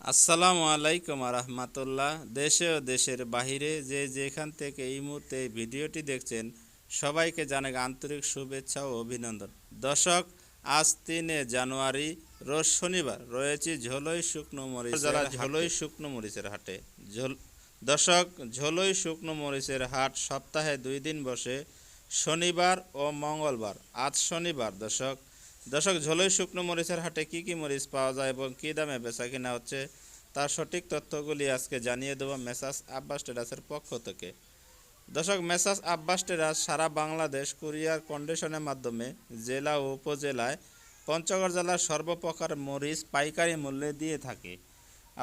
আসসালামু আলাইকুম রহমতুল্লাহ। দেশে ও দেশের বাহিরে যে যেখান থেকে এই মুহূর্তে এই ভিডিওটি দেখছেন সবাইকে জানাই আন্তরিক শুভেচ্ছা ও অভিনন্দন। দর্শক, আজ 3 জানুয়ারি রোজ শনিবার রয়েছে ঝোলই শুকনো মরিচ জেলা ঝোলই শুকনো মরিচের হাটে। দর্শক, ঝোলই শুকনো মরিচের হাট সপ্তাহে 2 দিন বসে, শনিবার ও মঙ্গলবার। আজ শনিবার। দর্শক, ঝোলই শুকনো মরিচের হাটে কি কি মরিচ পাওয়া যায় এবং কী দামে বেচা কিনা হচ্ছে তার সঠিক তথ্যগুলি আজকে জানিয়ে দেব মেসার্স আব্বাস ট্রেডার্সের পক্ষ থেকে। দর্শক, মেসার্স আব্বাস ট্রেডার্স সারা বাংলাদেশ কুরিয়ার কন্ডিশনের মাধ্যমে জেলা ও উপজেলায় পঞ্চগড় জেলার সর্বপ্রকার মরিচ পাইকারি মূল্যে দিয়ে থাকে।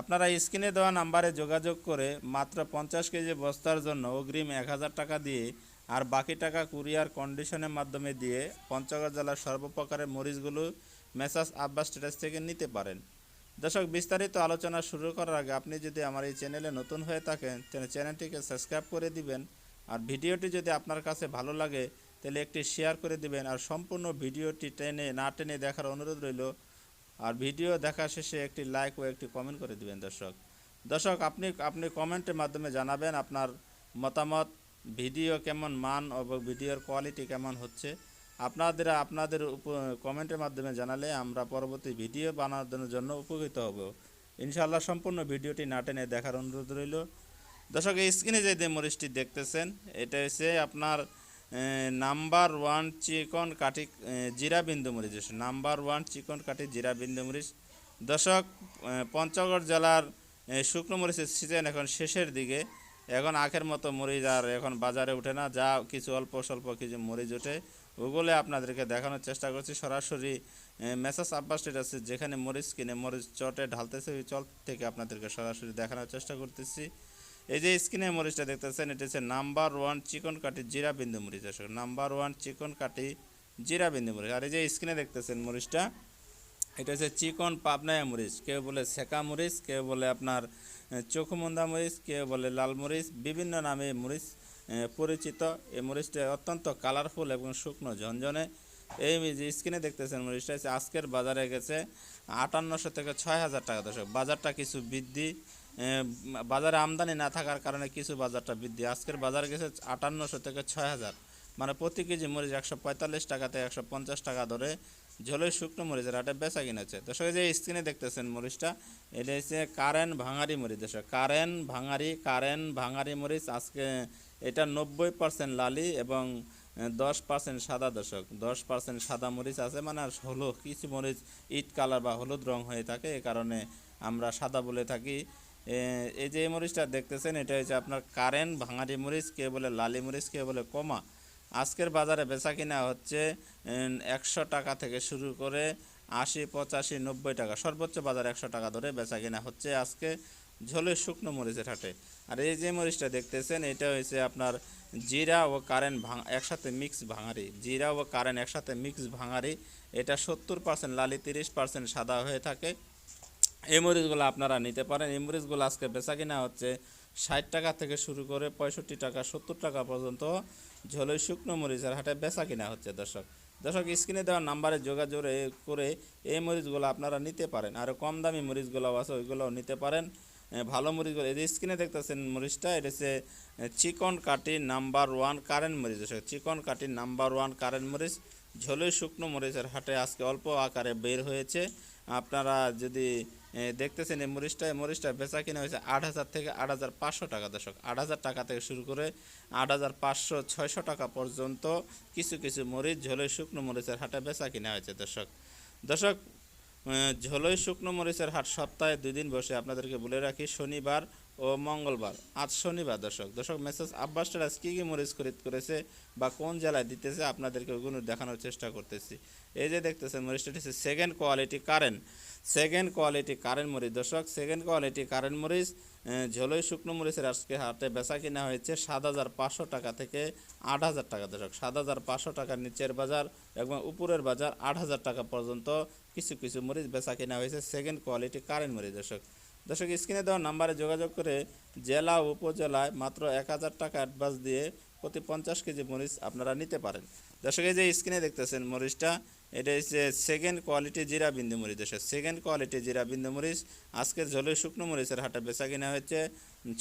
আপনারা স্ক্রিনে দেওয়া নাম্বারে যোগাযোগ করে মাত্র 50 কেজি বস্তার জন্য অগ্রিম 1000 টাকা দিয়ে আর বাকি টাকা কুরিয়ার কন্ডিশনের মাধ্যমে দিয়ে পঞ্চগড় জেলার সর্বপ্রকারের মরিচগুলো মেসার্স আব্বাস ট্রেডার্স থেকে নিতে পারেন। দর্শক, বিস্তারিত আলোচনা শুরু করার আগে আপনি যদি আমার এই চ্যানেলে নতুন হয়ে থাকেন তাহলে চ্যানেলটিকে সাবস্ক্রাইব করে দিবেন, আর ভিডিওটি যদি আপনার কাছে ভালো লাগে তাহলে একটি শেয়ার করে দিবেন, আর সম্পূর্ণ ভিডিওটি টেনে দেখার অনুরোধ রইল। আর ভিডিও দেখা শেষে একটি লাইক ও একটি কমেন্ট করে দিবেন। দর্শক, আপনি কমেন্টের মাধ্যমে জানাবেন আপনার মতামত, ভিডিও কেমন মান এবং ভিডিওর কোয়ালিটি কেমন হচ্ছে। আপনাদের কমেন্টের মাধ্যমে জানালে আমরা পরবর্তী ভিডিও বানানোর জন্য উপকৃত হব। ইনশাআল্লাহ সম্পূর্ণ ভিডিওটি না টেনে দেখার অনুরোধ রইল। দর্শক, এই স্ক্রিনে যে মরিচটি দেখতেছেন এটা হচ্ছে আপনার নাম্বার 1 চিকন কাঠি জিরা বিন্দু মরিচ। নাম্বার 1 চিকন কাঠি জিরা বিন্দু মরিচ। দর্শক, পঞ্চগড় জেলার শুকনো মরিচের সিজন এখন শেষের দিকে। এখন আখের মতো মরিচ আর এখন বাজারে ওঠে না, যা কিছু অল্প স্বল্প কিছু মরিচ ওঠে ওগুলো আপনাদেরকে দেখানোর চেষ্টা করছি সরাসরি মেসার্স আব্বাস ট্রেডার্স যেখানে মরিচ কিনে মরিচ চটে ঢালতেছে ওই চট থেকে আপনাদেরকে সরাসরি দেখানোর চেষ্টা করতেছি। এই যে স্ক্রিনে মরিচটা দেখতেছেন এটা হচ্ছে নাম্বার 1 চিকন কাঠি জিরা বিন্দু মরিচ। নাম্বার 1 চিকন কাঠি জিরা বিন্দু মরিচ। আর এই যে স্ক্রিনে দেখতেছেন মরিচটা এটা হচ্ছে চিকন পাবনায়া মরিচ, কেউ বলে সেকা মরিচ, কেউ বলে আপনার চোখমুন্দা মরিচ, কেউ বলে লাল মরিচ, বিভিন্ন নামে মরিচ পরিচিত। এই মরিচটা অত্যন্ত কালারফুল এবং শুকনো ঝনঝনে। এই যে স্ক্রিনে দেখতেছেন মরিচটা হচ্ছে আজকের বাজারে গেছে 5800 থেকে 6000 টাকা। দর্শক, বাজারটা কিছু বৃদ্ধি, বাজারে আমদানি না থাকার কারণে কিছু বাজারটা বৃদ্ধি। আজকের বাজার গেছে 5800 থেকে 6000, মানে প্রতি কেজি মরিচ 145 টাকা থেকে 150 টাকা ধরে ঝোলের শুকনো মরিচের হাটে বেচা কিনেছে। দর্শক, যে স্ক্রিনে দেখতেছেন মরিচটা এটা হচ্ছে কারেন ভাঙারি মরিচ। দর্শক, কারেন ভাঙারি মরিচ। আজকে এটা 90% লালি এবং 10% সাদা। দর্শক, 10% সাদা মরিচ আছে, মানে হলো কিছু মরিচ ইট কালার বা হলুদ রং হয়ে থাকে, এ কারণে আমরা সাদা বলে থাকি। এই যে মরিচটা দেখতেছেন এটা হচ্ছে আপনার কারেন ভাঙারি মরিচ, কে বলে লালি মরিচ, কে বলে কমা। আজকের বাজারে বেচা কিনা হচ্ছে 100 টাকা থেকে শুরু করে 80, 85, 90 টাকা, সর্বোচ্চ বাজার 100 টাকা ধরে বেচা কিনা হচ্ছে আজকে ঝোলের শুকনো মরিচের হাটে। আর এই যে মরিচটা দেখতেছেন এটা হচ্ছে আপনার জিরা ও কারেন্ট একসাথে মিক্স ভাঙারি। জিরা ও কারেন্ট একসাথে মিক্স ভাঙারি। এটা 70% লালি, 30% সাদা হয়ে থাকে। এই মরিচগুলো আপনারা নিতে পারেন। এই মরিচগুলো আজকে বেচা কিনা হচ্ছে 60 টাকা থেকে শুরু করে 65 টাকা, 70 টাকা পর্যন্ত ঝোলই শুকনো মরিচের হাটে বেচা কিনা হচ্ছে। দর্শক, স্ক্রিনে দেওয়া নাম্বারে যোগাযোগ করে এই মরিচগুলো আপনারা নিতে পারেন। আর কম দামি মরিচগুলো আছে ওইগুলোও নিতে পারেন। ভালো মরিচগুলো এই স্ক্রিনে দেখতেছেন মরিচটা এটা হচ্ছে চিকন কাঠি নাম্বার 1 কারেন্ট মরিচ। চিকন কাঠি নাম্বার 1 কারেন্ট মরিচ ঝোলই শুকনো মরিচের হাটে আজকে অল্প আকারে বের হয়েছে। আপনারা যদি দেখতেছেন এই মরিচটা বেচা কিনা হয়েছে 8000 থেকে 8500 টাকা। দর্শক, 8000 টাকা থেকে শুরু করে 8500, 600 টাকা পর্যন্ত কিছু কিছু মরিচ ঝোলই শুকনো মরিচের হাটে বেচা কিনা হয়েছে। দর্শক, ঝোলই শুকনো মরিচের হাট সপ্তাহে 2 দিন বসে। আপনাদেরকে বলে রাখি শনিবার ও মঙ্গলবার। আজ শনিবার। দর্শক, মেসেজ আব্বাস ট্রেডার্স কী কী মরিচ খরিদ করেছে বা কোন জেলায় দিতেছে আপনাদেরকে ওগুলো দেখানোর চেষ্টা করতেছি। এই যে দেখতেছেন মরিচটা হচ্ছে সেকেন্ড কোয়ালিটি কারেন্ট মরিচ। দর্শক, সেকেন্ড কোয়ালিটি কারেন্ট মরিচ ঝোলই শুকনো মরিচের আজকে হাটে বেচা কিনা হয়েছে 7500 টাকা থেকে 8000 টাকা। দর্শক, 7500 টাকার নিচের বাজার এবং উপরের বাজার 8000 টাকা পর্যন্ত কিছু কিছু মরিচ বেচা কিনা হয়েছে সেকেন্ড কোয়ালিটি কারেন্ট মরিচ। দর্শক, স্ক্রিনে দেওয়া নাম্বারে যোগাযোগ করে জেলা উপজেলায় মাত্র 1000 টাকা অ্যাডভান্স দিয়ে প্রতি 50 কেজি মরিচ আপনারা নিতে পারেন। দর্শক, এই যে স্ক্রিনে দেখতেছেন মরিচটা এটা হচ্ছে সেকেন্ড কোয়ালিটি জিরা বিন্দু মরিচ। দর্শক সেকেন্ড কোয়ালিটি জিরা বিন্দু মরিচ আজকের ঝোলের শুকনো মরিচের হাটে বেচা কিনা হচ্ছে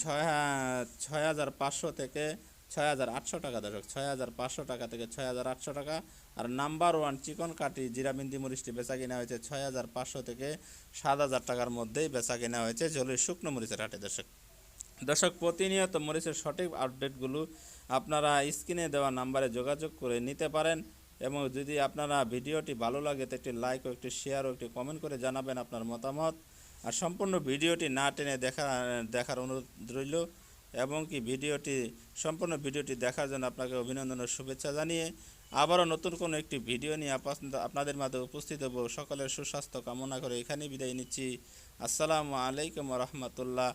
6,500 থেকে 6,800 টাকা। দর্শক 6,500 টাকা থেকে 6,800 টাকা। আর নাম্বার ওয়ান চিকন কাটি জিরা বিন্দু মরিচটি বেচা কিনা হয়েছে 6,500 থেকে 7,000 টাকার মধ্যেই বেচা কিনা হয়েছে ঝোলের শুকনো মরিচের হাটে। দর্শক প্রতিনিয়ত মরিচের সঠিক আপডেটগুলো আপনারা স্ক্রিনে দেওয়া নাম্বারে যোগাযোগ করে নিতে পারেন। এবং যদি আপনারা ভিডিওটি ভালো লাগে তো একটি লাইক ও একটি শেয়ার ও একটি কমেন্ট করে জানাবেন আপনার মতামত। আর সম্পূর্ণ ভিডিওটি না টেনে দেখার অনুরোধ রইল। এবং কি সম্পূর্ণ ভিডিওটি দেখার জন্য আপনাকে অভিনন্দন ও শুভেচ্ছা জানিয়ে আবারও নতুন কোনো একটি ভিডিও নিয়ে আপনাদের মাঝে উপস্থিত হব। সকলের সুস্বাস্থ্য কামনা করে এখানেই বিদায় নিচ্ছি। আসসালামু আলাইকুম রহমতুল্লাহ।